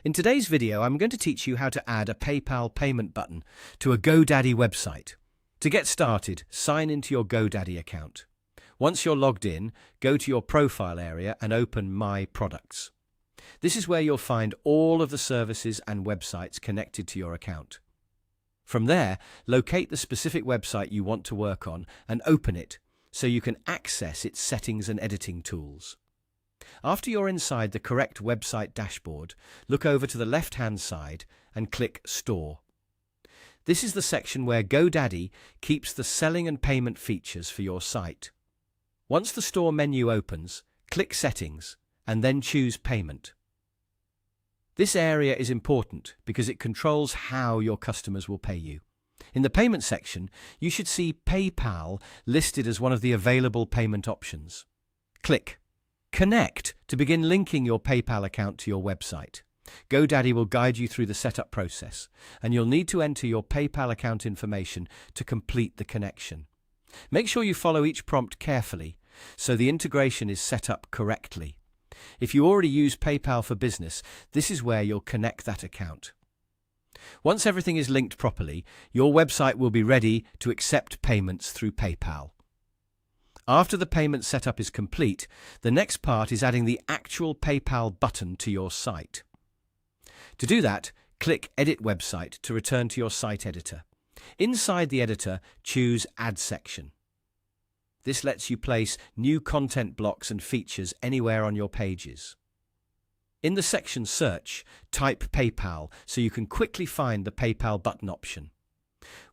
In today's video, I'm going to teach you how to add a PayPal payment button to a GoDaddy website. To get started, sign into your GoDaddy account. Once you're logged in, go to your profile area and open My Products. This is where you'll find all of the services and websites connected to your account. From there, locate the specific website you want to work on and open it so you can access its settings and editing tools. After you're inside the correct website dashboard, look over to the left-hand side and click Store. This is the section where GoDaddy keeps the selling and payment features for your site. Once the Store menu opens, click Settings and then choose Payment. This area is important because it controls how your customers will pay you. In the Payment section, you should see PayPal listed as one of the available payment options. Click Connect to begin linking your PayPal account to your website. GoDaddy will guide you through the setup process, and you'll need to enter your PayPal account information to complete the connection. Make sure you follow each prompt carefully so the integration is set up correctly. If you already use PayPal for Business, this is where you'll connect that account. Once everything is linked properly, your website will be ready to accept payments through PayPal. After the payment setup is complete, the next part is adding the actual PayPal button to your site. To do that, click Edit Website to return to your site editor. Inside the editor, choose Add section. This lets you place new content blocks and features anywhere on your pages. In the section Search, type PayPal so you can quickly find the PayPal button option.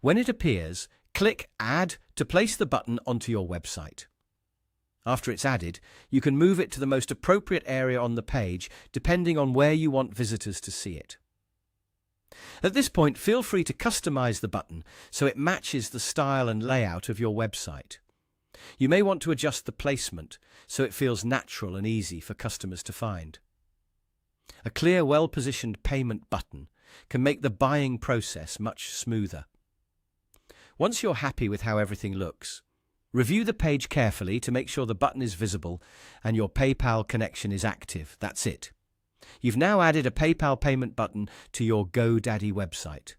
When it appears, click Add to place the button onto your website. After it's added, you can move it to the most appropriate area on the page depending on where you want visitors to see it. At this point, feel free to customize the button so it matches the style and layout of your website. You may want to adjust the placement so it feels natural and easy for customers to find. A clear, well-positioned payment button can make the buying process much smoother. Once you're happy with how everything looks, review the page carefully to make sure the button is visible and your PayPal connection is active. That's it. You've now added a PayPal payment button to your GoDaddy website.